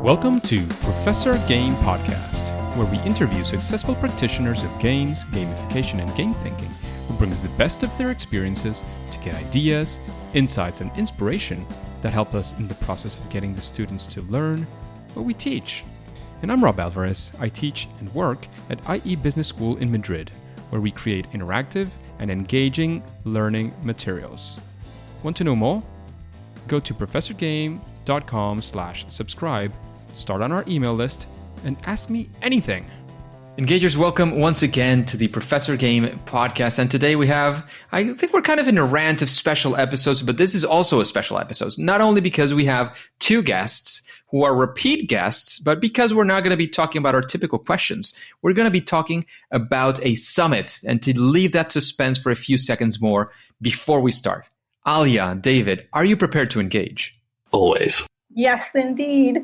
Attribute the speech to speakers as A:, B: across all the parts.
A: Welcome to Professor Game Podcast, where we interview successful practitioners of games, gamification, and game thinking who brings the best of their experiences to get ideas, insights, and inspiration that help us in the process of getting the students to learn what we teach. And I'm Rob Alvarez. I teach and work at IE Business School in Madrid, where we create interactive and engaging learning materials. Want to know more? Go to professorgame.com/subscribe, start on our email list, and ask me anything.
B: Engagers, welcome once again to the Professor Game Podcast. And today I think we're kind of in a rant of special episodes, but this is also a special episode. Not only because we have two guests who are repeat guests, but because we're not going to be talking about our typical questions. We're going to be talking about a summit. And to leave that suspense for a few seconds more before we start, Alyea, David, are you prepared to engage?
C: Always.
D: Yes, indeed.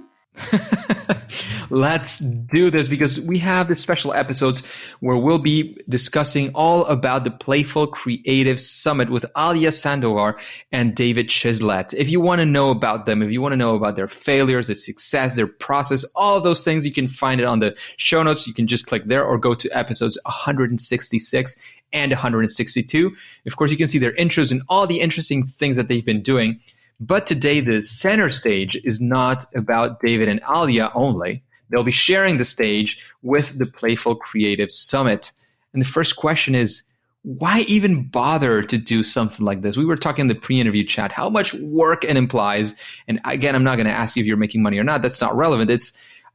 B: Let's do this because we have this special episodes where we'll be discussing all about the Playful Creative Summit with Alyea Sandovar and David Chislett. If you want to know about them, if you want to know about their failures, their success, their process, all of those things, you can find it on the show notes. You can just click there or go to episodes 166 and 162. Of course, you can see their intros and all the interesting things that they've been doing. But today, the center stage is not about David and Alyea only. They'll be sharing the stage with the Playful Creative Summit. And the first question is, why even bother to do something like this? We were talking in the pre-interview chat, how much work it implies. And again, I'm not going to ask you if you're making money or not. That's not relevant.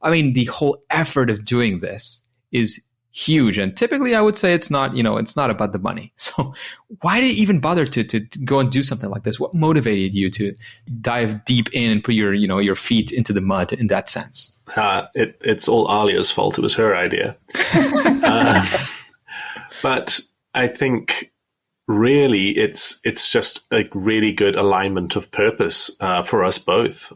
B: The whole effort of doing this is huge. And typically I would say it's not about the money. So why did you even bother to go and do something like this? What motivated you to dive deep in and put your feet into the mud in that sense?
C: It's all Alyea's fault. It was her idea. But I think really it's just a really good alignment of purpose for us both.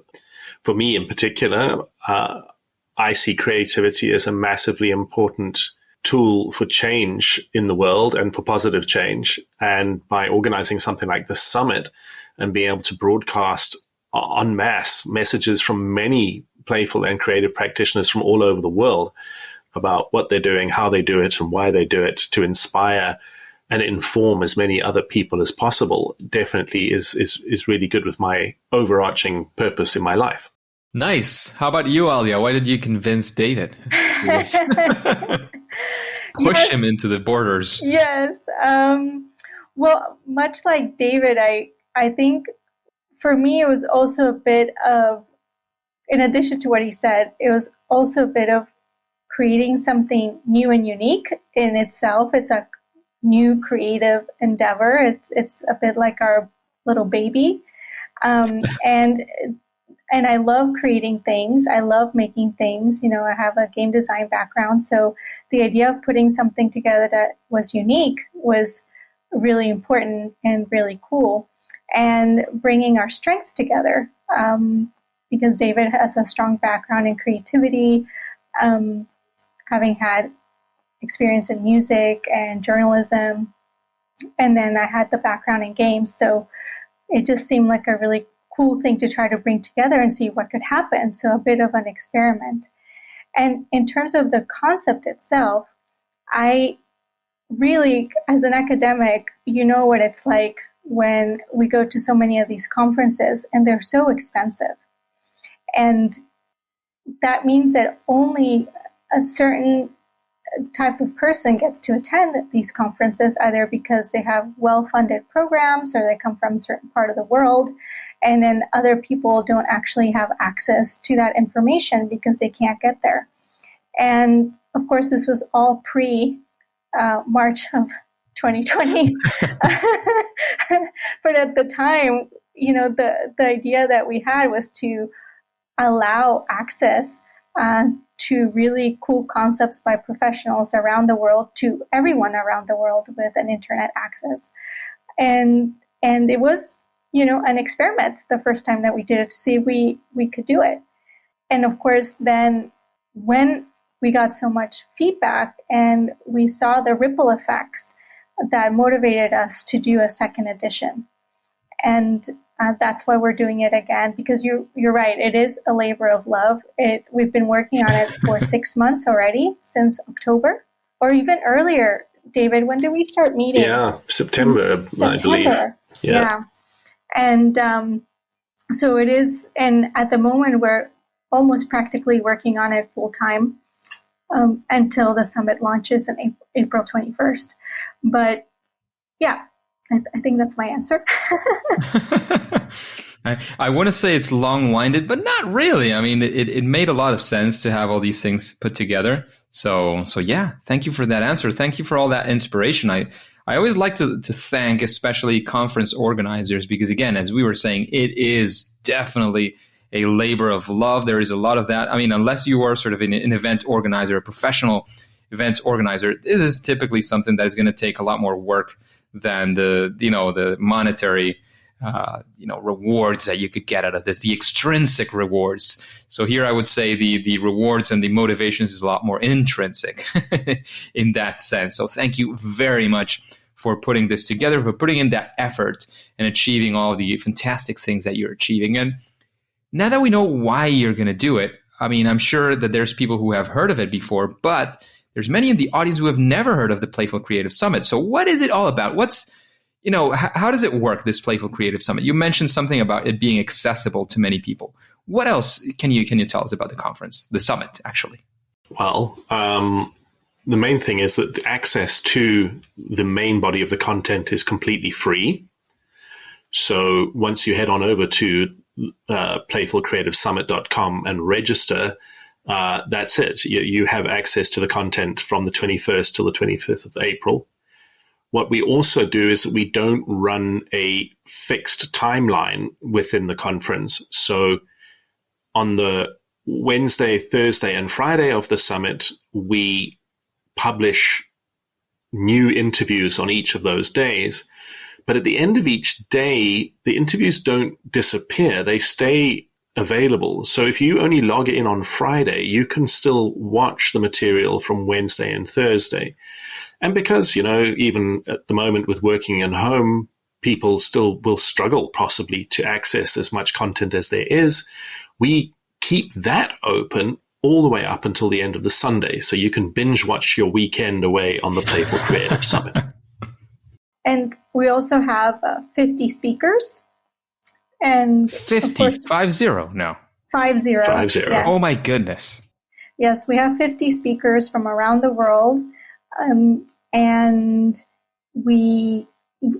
C: For me in particular, I see creativity as a massively important tool for change in the world and for positive change. And by organizing something like the summit and being able to broadcast en masse messages from many playful and creative practitioners from all over the world about what they're doing, how they do it, and why they do it to inspire and inform as many other people as possible definitely is really good with my overarching purpose in my life.
B: Nice. How about you, Alyea? Why did you convince David? Push him into the borders.
D: Yes. Well, much like David, I think for me, it was also a bit of, in addition to what he said, it was also a bit of creating something new and unique in itself. It's a new creative endeavor. It's a bit like our little baby. And I love creating things. I love making things. I have a game design background. So the idea of putting something together that was unique was really important and really cool. And bringing our strengths together, because David has a strong background in creativity, having had experience in music and journalism. And then I had the background in games. So it just seemed like a really cool thing to try to bring together and see what could happen. So a bit of an experiment. And in terms of the concept itself, I really, as an academic, you know what it's like when we go to so many of these conferences and they're so expensive. And that means that only a certain type of person gets to attend these conferences, either because they have well-funded programs or they come from a certain part of the world, and then other people don't actually have access to that information because they can't get there. And of course, this was all pre-March of 2020. But at the time, the idea that we had was to allow access to really cool concepts by professionals around the world to everyone around the world with an internet access. And it was, an experiment the first time that we did it to see if we could do it. And of course, then when we got so much feedback and we saw the ripple effects, that motivated us to do a second edition. And That's why we're doing it again, because you're right. It is a labor of love. We've been working on it for 6 months already, since October, or even earlier. David, when did we start meeting?
C: Yeah, September. I believe.
D: Yeah. And so it is, and at the moment we're almost practically working on it full time until the summit launches on April 21st. But yeah, I think that's my answer.
B: I want to say it's long-winded, but not really. I mean, it made a lot of sense to have all these things put together. So yeah, thank you for that answer. Thank you for all that inspiration. I always like to thank especially conference organizers, because again, as we were saying, it is definitely a labor of love. There is a lot of that. I mean, unless you are sort of an event organizer, a professional events organizer, this is typically something that is going to take a lot more work than the monetary rewards that you could get out of this, the extrinsic rewards. So here I would say the rewards and the motivations is a lot more intrinsic in that sense. So thank you very much for putting this together, for putting in that effort and achieving all the fantastic things that you're achieving. And now that we know why you're going to do it, I mean, I'm sure that there's people who have heard of it before, but there's many in the audience who have never heard of the Playful Creative Summit. So what is it all about? How does it work, this Playful Creative Summit? You mentioned something about it being accessible to many people. What else can you tell us about the conference, the summit, actually?
C: Well, the main thing is that access to the main body of the content is completely free. So once you head on over to playfulcreativesummit.com and register, that's it. You have access to the content from the 21st till the 25th of April. What we also do is that we don't run a fixed timeline within the conference. So on the Wednesday, Thursday, and Friday of the summit, we publish new interviews on each of those days. But at the end of each day, the interviews don't disappear. They stay available. So if you only log in on Friday, you can still watch the material from Wednesday and Thursday. And because, even at the moment with working at home, people still will struggle possibly to access as much content as there is, we keep that open all the way up until the end of the Sunday. So you can binge watch your weekend away on the Playful Creative Summit.
D: And we also have 50 speakers. And
B: 50,
D: course,
B: 50 now.
D: 50. Yes.
B: Oh my goodness.
D: Yes, we have 50 speakers from around the world. And we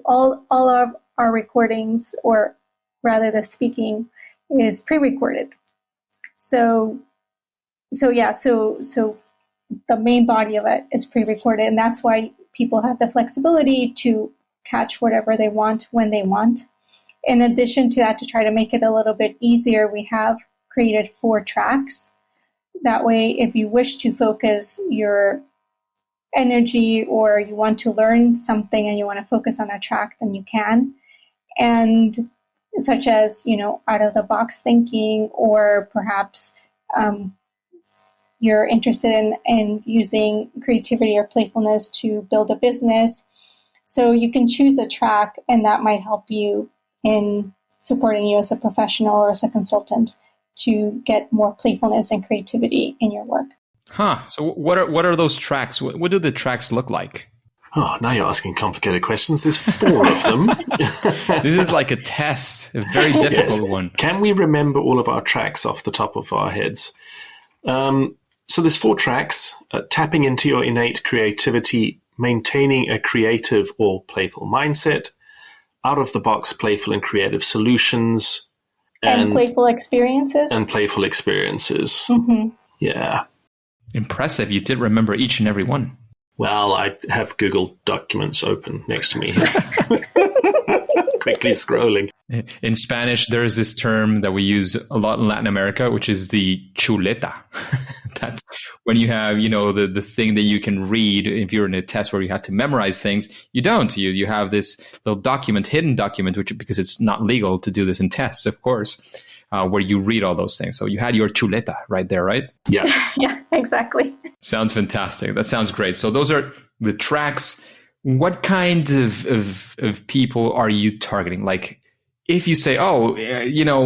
D: all of our recordings, or rather the speaking, is pre-recorded. So the main body of it is pre-recorded, and that's why people have the flexibility to catch whatever they want when they want. In addition to that, to try to make it a little bit easier, we have created 4 tracks. That way, if you wish to focus your energy or you want to learn something and you want to focus on a track, then you can. And such as, out of the box thinking, or perhaps you're interested in using creativity or playfulness to build a business. So you can choose a track, and that might help you in supporting you as a professional or as a consultant to get more playfulness and creativity in your work.
B: Huh. So what are those tracks? What do the tracks look like?
C: Oh, now you're asking complicated questions. There's 4 of them.
B: This is like a test, a very difficult one.
C: Can we remember all of our tracks off the top of our heads? So there's 4 tracks: tapping into your innate creativity, maintaining a creative or playful mindset, out of the box playful and creative solutions,
D: and playful experiences.
C: Mm-hmm. Yeah.
B: Impressive. You did remember each and every one.
C: Well, I have Google Documents open next to me. Quickly scrolling.
B: In Spanish, there is this term that we use a lot in Latin America, which is the chuleta. That's when you have, the thing that you can read. If you're in a test where you have to memorize things, you don't. You have this little document, hidden document, because it's not legal to do this in tests, of course, where you read all those things. So you had your chuleta right there, right?
C: Yeah.
D: Yeah, exactly.
B: Sounds fantastic. That sounds great. So those are the tracks. What kind of people are you targeting? Like, if you say, oh,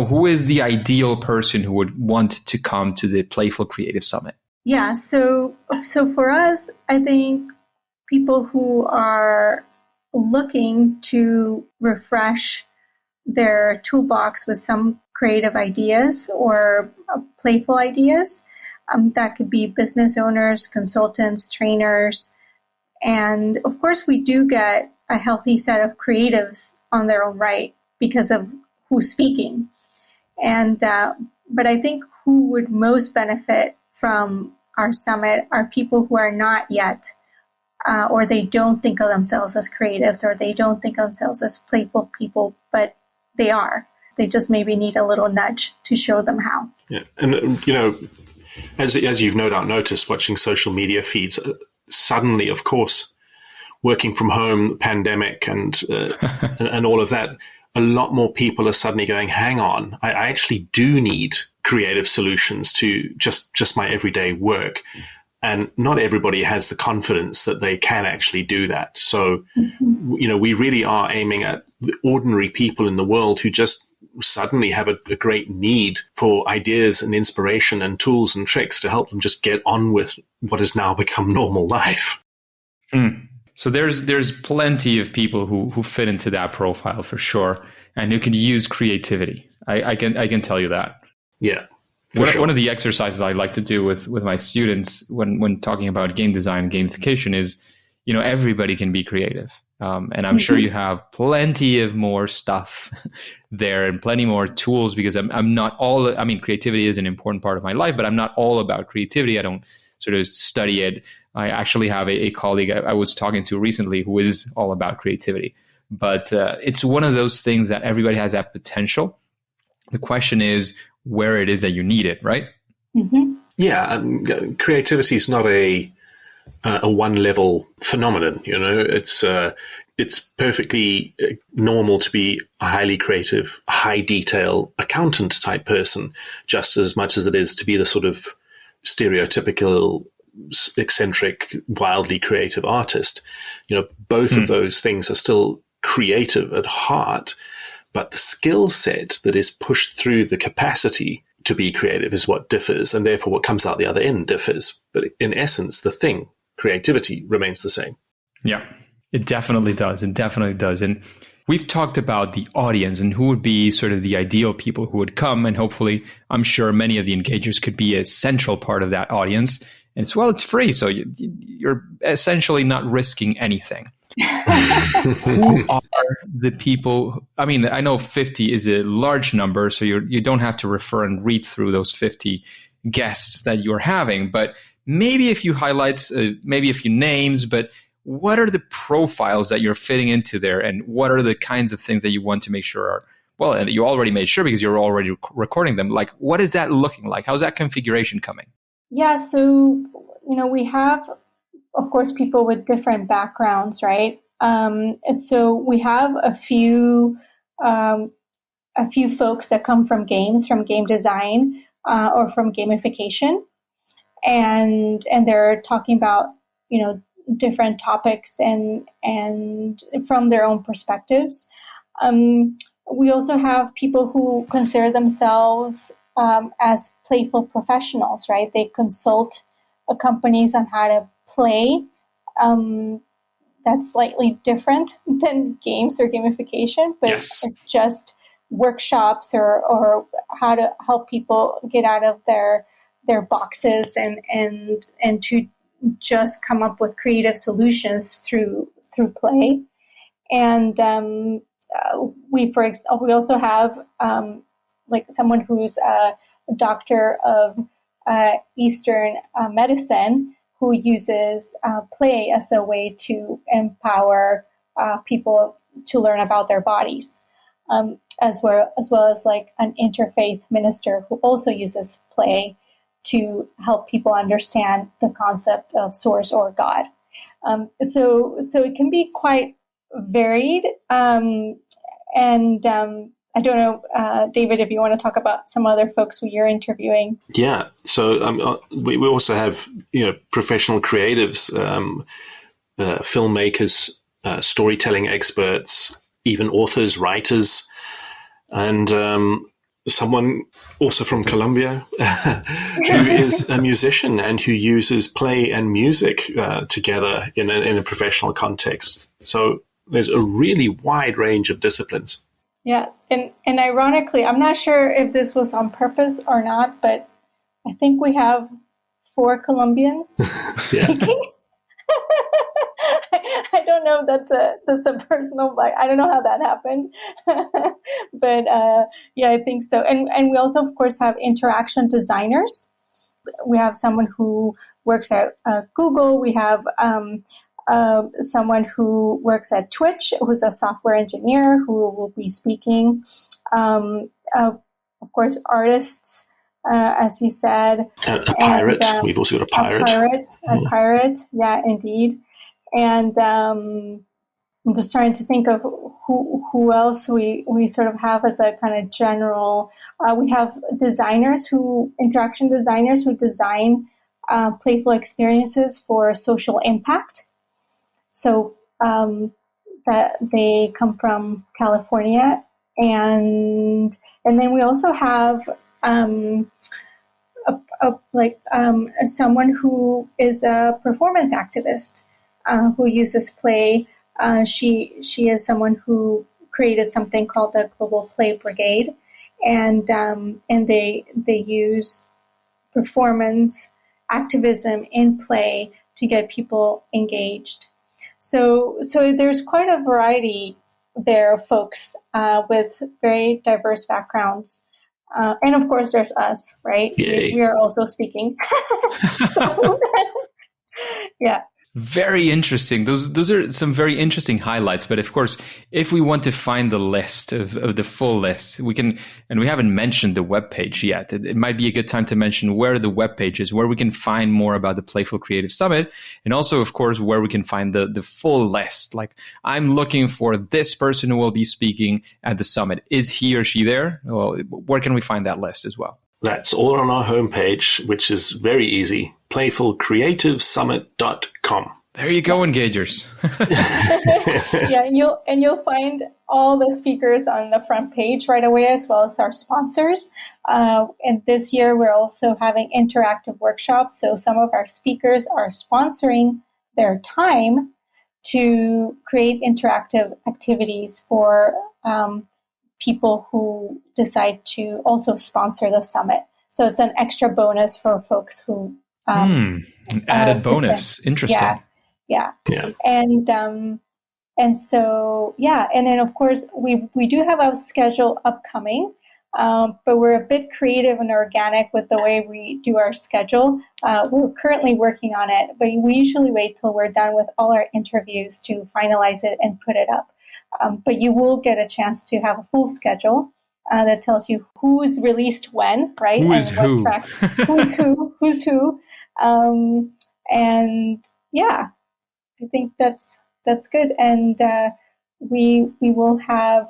B: who is the ideal person who would want to come to the Playful Creative Summit?
D: Yeah, so for us, I think people who are looking to refresh their toolbox with some creative ideas or playful ideas. That could be business owners, consultants, trainers. And of course, we do get a healthy set of creatives on their own right because of who's speaking. And but I think who would most benefit from our summit are people who are not yet, or they don't think of themselves as creatives, or they don't think of themselves as playful people, but they are. They just maybe need a little nudge to show them how.
C: Yeah, and as you've no doubt noticed, watching social media feeds, suddenly, of course, working from home, pandemic, and all of that, a lot more people are suddenly going, hang on, I actually do need creative solutions to just my everyday work. And not everybody has the confidence that they can actually do that. So, we really are aiming at the ordinary people in the world who just suddenly have a great need for ideas and inspiration and tools and tricks to help them just get on with what has now become normal life.
B: So there's plenty of people who fit into that profile for sure, and who can use creativity. I can tell you that.
C: Yeah.
B: One of the exercises I like to do with my students when talking about game design and gamification is, everybody can be creative. And I'm sure you have plenty of more stuff there and plenty more tools, because I'm not all, creativity is an important part of my life, but I'm not all about creativity. I don't sort of study it. I actually have a colleague I was talking to recently who is all about creativity. But it's one of those things that everybody has that potential. The question is where it is that you need it, right?
D: Mm-hmm.
C: Yeah, creativity is not a one-level phenomenon. It's perfectly normal to be a highly creative, high-detail accountant type person, just as much as it is to be the sort of stereotypical, eccentric, wildly creative artist. Both of those things are still creative at heart, but the skill set that is pushed through the capacity to be creative is what differs, and therefore what comes out the other end differs. But in essence, the thing, creativity, remains the same.
B: Yeah, it definitely does. It definitely does. And we've talked about the audience and who would be sort of the ideal people who would come. And hopefully, I'm sure many of the engagers could be a central part of that audience. And it's free. So you're essentially not risking anything. Who are the people? I know 50 is a large number, so you don't have to refer and read through those 50 guests that you're having. But maybe a few highlights, maybe a few names, but what are the profiles that you're fitting into there? And what are the kinds of things that you want to make sure are, well, and you already made sure because you're already recording them. Like, what is that looking like? How's that configuration coming?
D: Yeah, so, we have, of course, people with different backgrounds, right? So we have a few folks that come from games, from game design, or from gamification, and they're talking about different topics and from their own perspectives. We also have people who consider themselves as playful professionals, right? They consult companies on how to play. That's slightly different than games or gamification, but
B: yes.
D: It's just workshops or how to help people get out of their boxes and to just come up with creative solutions through play. And we also have like someone who's a doctor of Eastern medicine, who uses play as a way to empower people to learn about their bodies, as well as like an interfaith minister who also uses play to help people understand the concept of source or God. So it can be quite varied. I don't know, David, if you want to talk about some other folks who you're interviewing.
C: Yeah. So we also have, professional creatives, filmmakers, storytelling experts, even authors, writers. and someone also from Colombia who is a musician and who uses play and music together in a professional context. So there's a really wide range of disciplines.
D: Yeah, and ironically, I'm not sure if this was on purpose or not, but I think we have 4 Colombians speaking. I don't know if that's a personal, like, I don't know how that happened, but yeah, I think so. And we also, of course, have interaction designers. We have someone who works at Google. We have someone who works at Twitch, who's a software engineer who will be speaking. Of course, artists, as you said.
C: A pirate. And, we've also got a pirate.
D: A pirate. Yeah, indeed. And I'm just trying to think of who else we sort of have as a kind of general. We have interaction designers who design playful experiences for social impact. So that they come from California, and then we also have someone who is a performance activist who uses play. She is someone who created something called the Global Play Brigade, and they use performance activism in play to get people engaged. So there's quite a variety there of folks with very diverse backgrounds. And of course, there's us, right? We are also speaking. So, yeah.
A: Very interesting. Those are some very interesting highlights. But of course, if we want to find the list of the full list, we can, and we haven't mentioned the webpage yet. It might be a good time to mention where the webpage is, where we can find more about the Playful Creative Summit, and also, of course, where we can find the full list. Like, I'm looking for this person who will be speaking at the summit. Is he or she there? Well, where can we find that list as well?
C: That's all on our homepage, which is very easy, playfulcreativesummit.com.
A: There you go, engagers.
D: Yeah, and you'll find all the speakers on the front page right away, as well as our sponsors. And this year, we're also having interactive workshops. So some of our speakers are sponsoring their time to create interactive activities for people who decide to also sponsor the summit. So it's an extra bonus for folks who
A: an added bonus. Interesting.
D: Yeah. And so and then of course we do have a schedule upcoming, but we're a bit creative and organic with the way we do our schedule. We're currently working on it, but we usually wait till we're done with all our interviews to finalize it and put it up. But you will get a chance to have a full schedule that tells you who's released when, right?
A: Who's who?
D: Who's who. And yeah, I think that's good. And we will have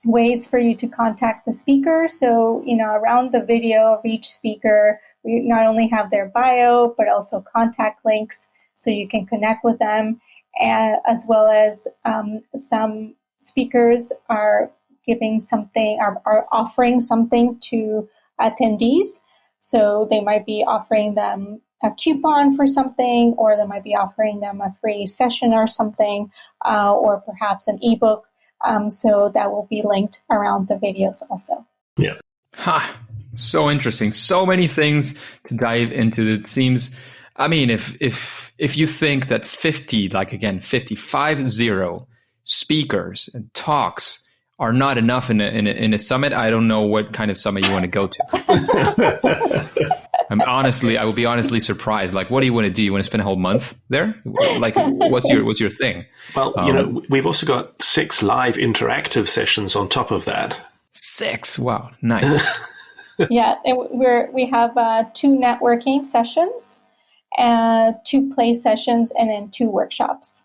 D: ways for you to contact the speaker. So, around the video of each speaker, we not only have their bio, but also contact links so you can connect with them. And as well as some speakers are giving something, are offering something to attendees. So they might be offering them a coupon for something, or they might be offering them a free session or something, or perhaps an ebook. So that will be linked around the videos also.
C: Yeah.
A: So interesting. So many things to dive into. It seems, I mean, if you think that 50 speakers and talks are not enough in a summit, I don't know what kind of summit you want to go to. I will be honestly surprised. Like, what do you want to do? You want to spend a whole month there? Like, what's your thing?
C: Well, we've also got 6 live interactive sessions on top of that.
A: 6? Wow, nice.
D: Yeah, and we have 2 networking sessions, 2 play sessions, and then 2 workshops.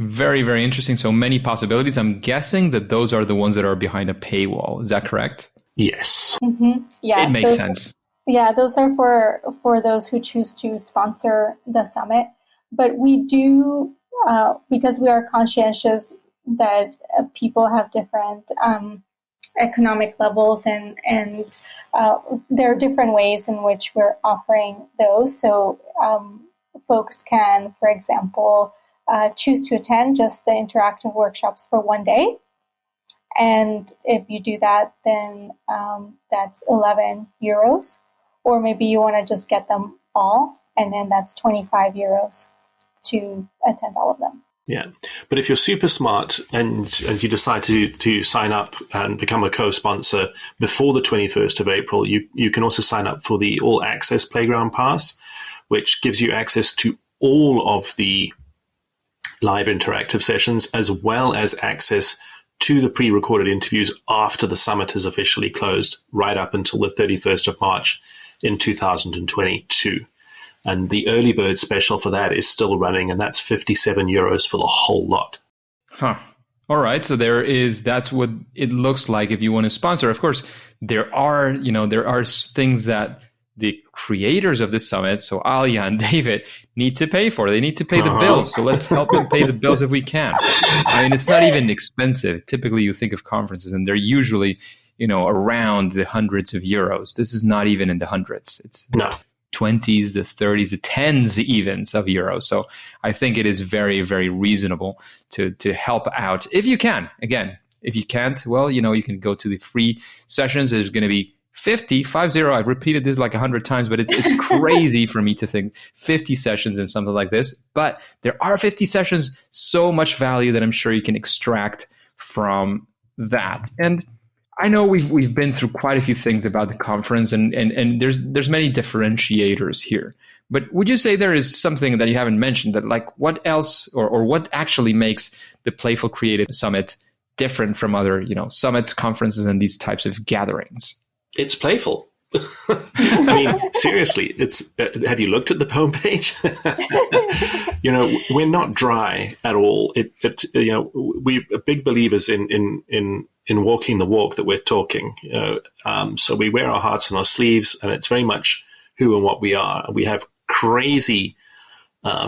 A: Very, very interesting. So many possibilities. I'm guessing that those are the ones that are behind a paywall. Is that correct?
C: Yes.
D: Mm-hmm. Yeah,
A: it makes sense.
D: Yeah, those are for those who choose to sponsor the summit. But we do, because we are conscientious, people have different economic levels, and there are different ways in which we're offering those. So folks can, for example, choose to attend just the interactive workshops for one day. And if you do that, then that's 11 euros. Or maybe you want to just get them all, and then that's 25 euros to attend all of them.
C: Yeah. But if you're super smart and you decide to sign up and become a co-sponsor before the 21st of April, you can also sign up for the All Access Playground Pass, which gives you access to all of the live interactive sessions, as well as access to the pre-recorded interviews after the summit is officially closed, right up until the 31st of March in 2022. And the early bird special for that is still running, and that's 57 euros for the whole lot.
A: Huh. All right. So that's what it looks like if you want to sponsor. Of course, there are things that the creators of the summit, so Alyea and David, need to pay for. They need to pay the bills. So let's help them pay the bills if we can. I mean, it's not even expensive. Typically, you think of conferences, and they're usually, around the hundreds of euros. This is not even in the hundreds. It's
C: no.
A: 20s, the 30s, the 10s even of euros. So I think it is very, very reasonable to help out if you can. Again, if you can't, well, you can go to the free sessions. There's going to be 50. I've repeated this like 100 times, but it's crazy for me to think 50 sessions in something like this. But there are 50 sessions, so much value that I'm sure you can extract from that. And I know we've been through quite a few things about the conference, and there's many differentiators here. But would you say there is something that you haven't mentioned, that like what else or what actually makes the Playful Creative Summit different from other summits, conferences, and these types of gatherings?
C: It's playful. I mean, seriously, it's. Have you looked at the homepage? We're not dry at all. We're big believers in walking the walk that we're talking. So we wear our hearts on our sleeves, and it's very much who and what we are. We have crazy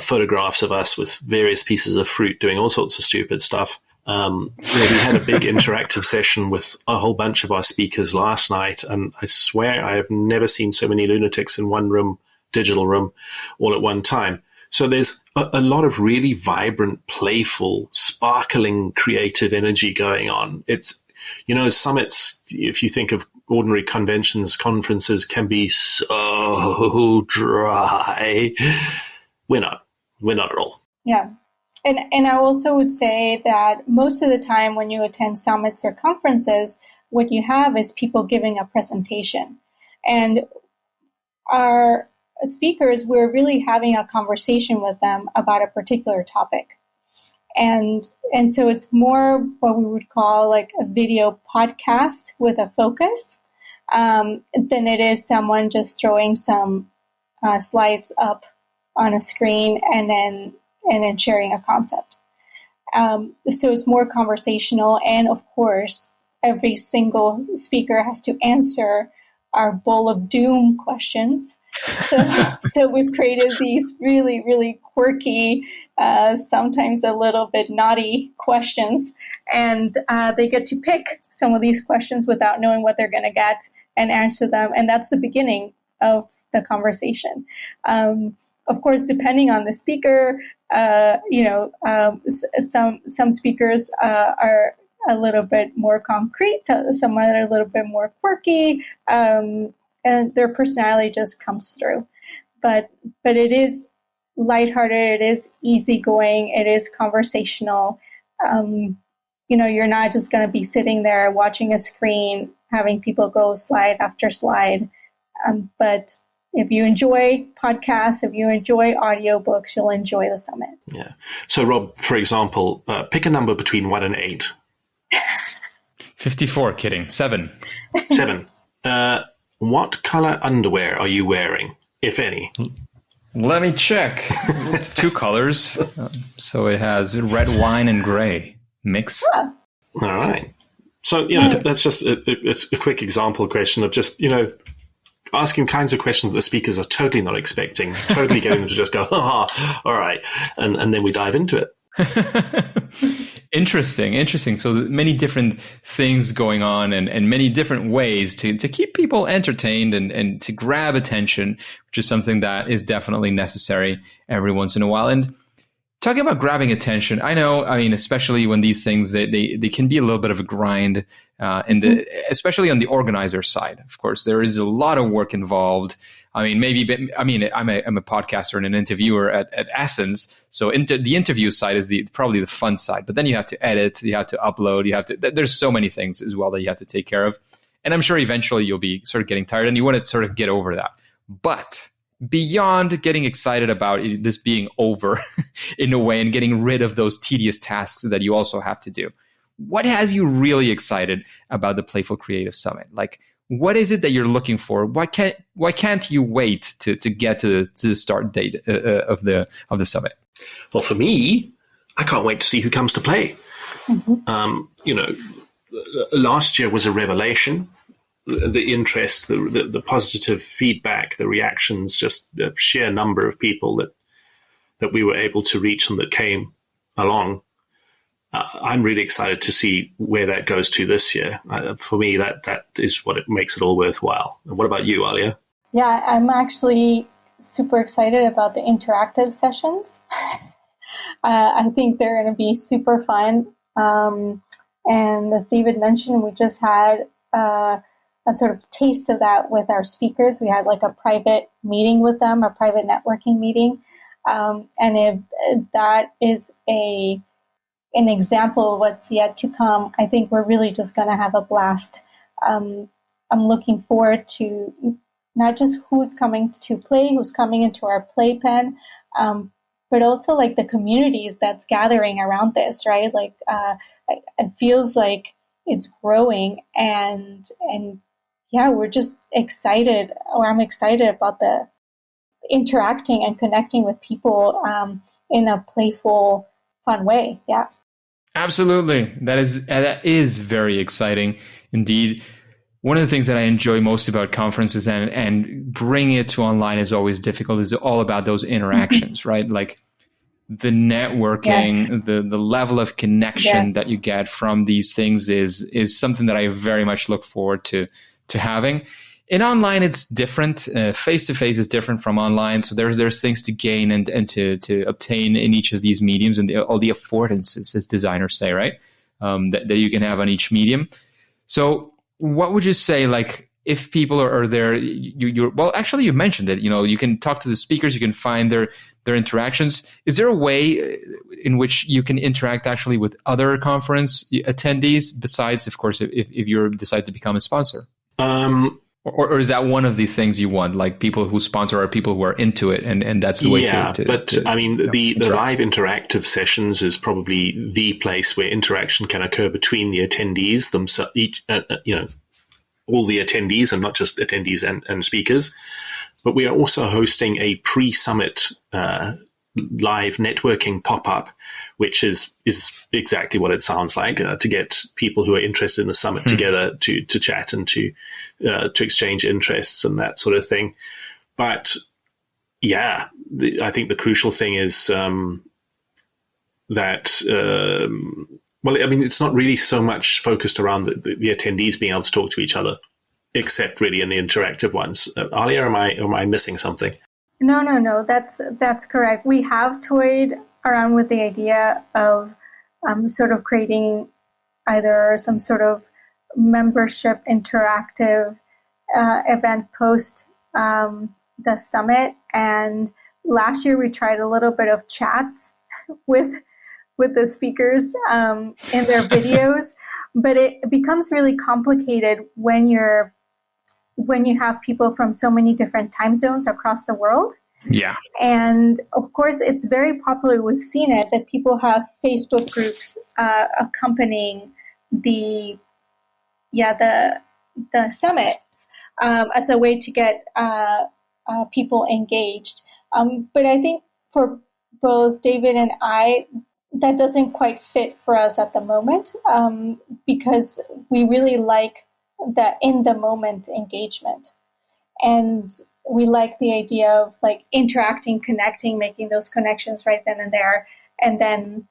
C: photographs of us with various pieces of fruit doing all sorts of stupid stuff. We had a big interactive session with a whole bunch of our speakers last night, and I swear I have never seen so many lunatics in one room, digital room, all at one time. So there's a lot of really vibrant, playful, sparkling, creative energy going on. It's, summits, if you think of ordinary conventions, conferences, can be so dry. We're not at all.
D: Yeah. And I also would say that most of the time when you attend summits or conferences, what you have is people giving a presentation. And our speakers, we're really having a conversation with them about a particular topic. And so it's more what we would call like a video podcast with a focus than it is someone just throwing some slides up on a screen and then sharing a concept. So it's more conversational. And of course, every single speaker has to answer our bowl of doom questions. So we've created these really, really quirky, sometimes a little bit naughty questions. And they get to pick some of these questions without knowing what they're going to get and answer them. And that's the beginning of the conversation. Of course, depending on the speaker, some speakers are a little bit more concrete, some are a little bit more quirky, and their personality just comes through. But it is lighthearted, it is easygoing, it is conversational. You're not just going to be sitting there watching a screen, having people go slide after slide, but if you enjoy podcasts, if you enjoy audiobooks, you'll enjoy the summit.
C: Yeah. So, Rob, for example, pick a number between 1 and 8.
A: 54, kidding. 7.
C: 7. What color underwear are you wearing, if any?
A: Let me check. It's 2 colors. So it has red wine and gray mix.
D: Yeah.
C: All right. So, that's just it's a quick example question of just, asking kinds of questions that speakers are totally not expecting, totally getting them to just go, all right. And then we dive into it.
B: Interesting. So many different things going on and many different ways to keep people entertained and to grab attention, which is something that is definitely necessary every once in a while. And talking about grabbing attention, I mean, especially when these things, they can be a little bit of a grind, especially on the organizer side. Of course, there is a lot of work involved. I mean, I'm a podcaster and an interviewer at Essence. So the interview side is probably the fun side, but then you have to edit, you have to upload, there's so many things as well that you have to take care of. And I'm sure eventually you'll be sort of getting tired and you want to sort of get over that. But beyond getting excited about this being over in a way and getting rid of those tedious tasks that you also have to do, what has you really excited about the Playful Creative Summit? Like, what is it that you're looking for? Why can't you wait to get to the start date of the summit?
C: Well, for me, I can't wait to see who comes to play. Last year was a revelation. The interest, the positive feedback, the reactions, just the sheer number of people that we were able to reach and that came along. I'm really excited to see where that goes to this year. For me, that is what it makes it all worthwhile. And what about you, Alyea?
D: Yeah, I'm actually super excited about the interactive sessions. I think they're going to be super fun. And as David mentioned, we just had a sort of taste of that with our speakers. We had like a private meeting with them, a private networking meeting. And if that is an example of what's yet to come, I think we're really just going to have a blast. I'm looking forward to not just who's coming to play, who's coming into our playpen, but also like the communities that's gathering around this, right? Like it feels like it's growing, and yeah, we're just excited, or I'm excited about the interacting and connecting with people in a playful, fun way. Yeah.
B: Absolutely. That is very exciting indeed. One of the things that I enjoy most about conferences and bringing it to online is always difficult, is all about those interactions, right? Like the networking, the level of connection that you get from these things is something that I very much look forward to having. In online, it's different. Face-to-face is different from online. So there's things to gain and to obtain in each of these mediums, and all the affordances, as designers say, right? That you can have on each medium. So what would you say, like, if people are there, well, actually, you mentioned it. You can talk to the speakers, you can find their interactions. Is there a way in which you can interact actually with other conference attendees besides, of course, if you decide to become a sponsor? Or is that one of the things you want? Like, people who sponsor are people who are into it, and that's the way to
C: I mean, the live interactive sessions is probably the place where interaction can occur between the attendees themselves, all the attendees, and not just attendees and speakers. But we are also hosting a pre-summit live networking pop-up, which is exactly what it sounds like, to get people who are interested in the summit together to chat and to exchange interests and that sort of thing. But yeah, I think the crucial thing is that well, I mean, it's not really so much focused around the attendees being able to talk to each other, except really in the interactive ones. Alyea, am I missing something?
D: No, that's correct. We have toyed around with the idea of sort of creating either some sort of membership interactive event post the summit. And last year we tried a little bit of chats with the speakers in their videos, but it becomes really complicated when you have people from so many different time zones across the world.
B: Yeah.
D: And of course, it's very popular. We've seen it, that people have Facebook groups accompanying the summits as a way to get people engaged. But I think for both David and I, that doesn't quite fit for us at the moment, because we really like the in the moment engagement, and we like the idea of like interacting, connecting, making those connections right then and there, and then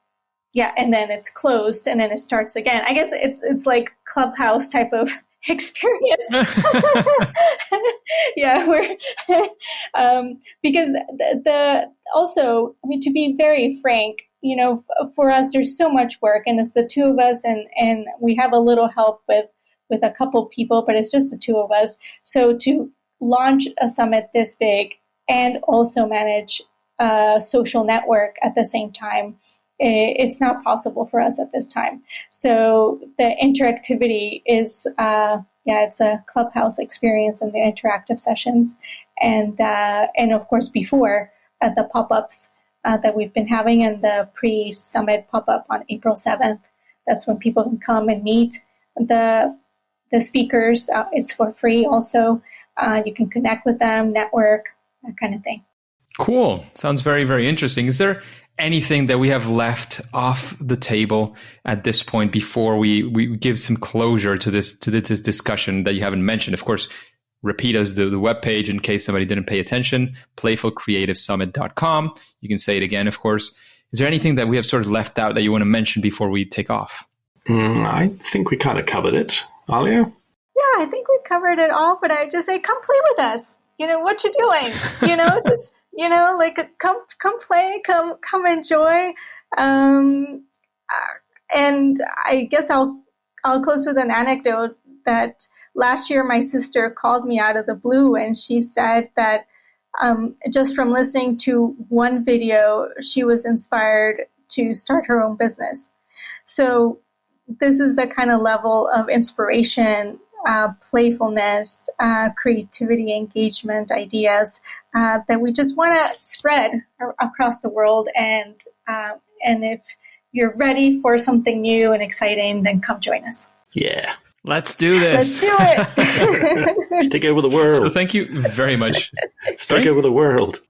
D: yeah, and then it's closed and then it starts again. I guess it's like Clubhouse type of experience. Yeah, because the also, I mean, to be very frank, for us, there's so much work, and it's the two of us, and we have a little help with a couple people, but it's just the two of us. So to launch a summit this big and also manage a social network at the same time, it's not possible for us at this time. So the interactivity is, it's a Clubhouse experience and the interactive sessions. And of course, before the pop-ups that we've been having, and the pre-summit pop-up on April 7th, that's when people can come and meet the speakers. It's for free also. You can connect with them, network, that kind of thing.
A: Cool. Sounds very, very interesting. Is there anything that we have left off the table at this point before we give some closure to this discussion that you haven't mentioned? Of course, repeat us the webpage in case somebody didn't pay attention, playfulcreativesummit.com. You can say it again, of course. Is there anything that we have sort of left out that you want to mention before we take off?
C: I think we kind of covered it. Alyea?
D: Yeah, I think we covered it all, but I just say, come play with us. What you doing? Just, like come play, come enjoy. And I guess I'll close with an anecdote that last year my sister called me out of the blue, and she said that just from listening to one video, she was inspired to start her own business. So this is a kind of level of inspiration, playfulness, creativity, engagement, ideas that we just want to spread across the world. And if you're ready for something new and exciting, then come join us.
C: Yeah.
A: Let's do this.
D: Let's do it.
C: Let's take over the world.
A: So thank you very much.
C: Let's take over the world.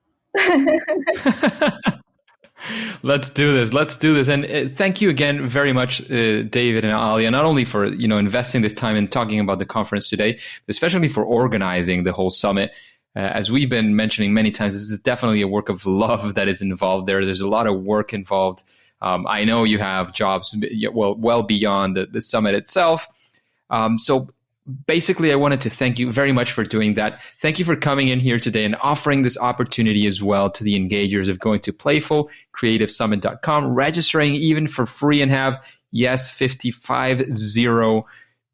A: Let's do this. And thank you again very much, David and Alyea, not only for, investing this time in talking about the conference today, but especially for organizing the whole summit. As we've been mentioning many times, this is definitely a work of love that is involved there. There's a lot of work involved. I know you have jobs well beyond the summit itself. So basically, I wanted to thank you very much for doing that. Thank you for coming in here today and offering this opportunity as well to the engagers of going to playfulcreativesummit.com, registering even for free, and have, 55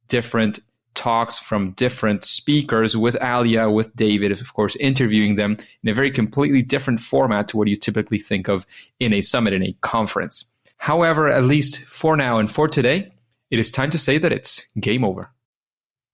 A: different talks from different speakers with Alyea, with David, of course, interviewing them in a very completely different format to what you typically think of in a summit, in a conference. However, at least for now and for today, it is time to say that it's game over.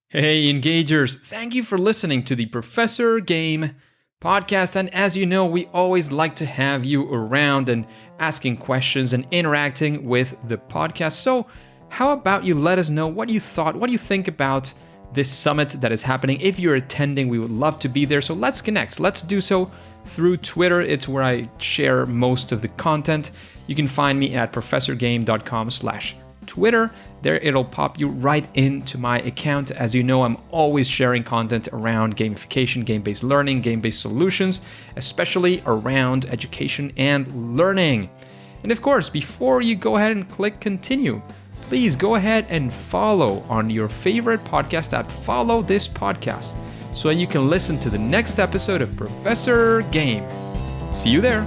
A: Hey, engagers, thank you for listening to the Professor Game podcast. And as you know, we always like to have you around and asking questions and interacting with the podcast. So how about you let us know what you thought, what you think about this summit that is happening. If you're attending, we would love to be there. So let's connect. Let's do so through Twitter. It's where I share most of the content. You can find me at professorgame.com/Twitter. There it'll pop you right into my account. As you know, I'm always sharing content around gamification, game-based learning, game-based solutions, especially around education and learning. And of course, before you go ahead and click continue, please go ahead and follow on your favorite podcast app. Follow this podcast so that you can listen to the next episode of Professor Game. See you there.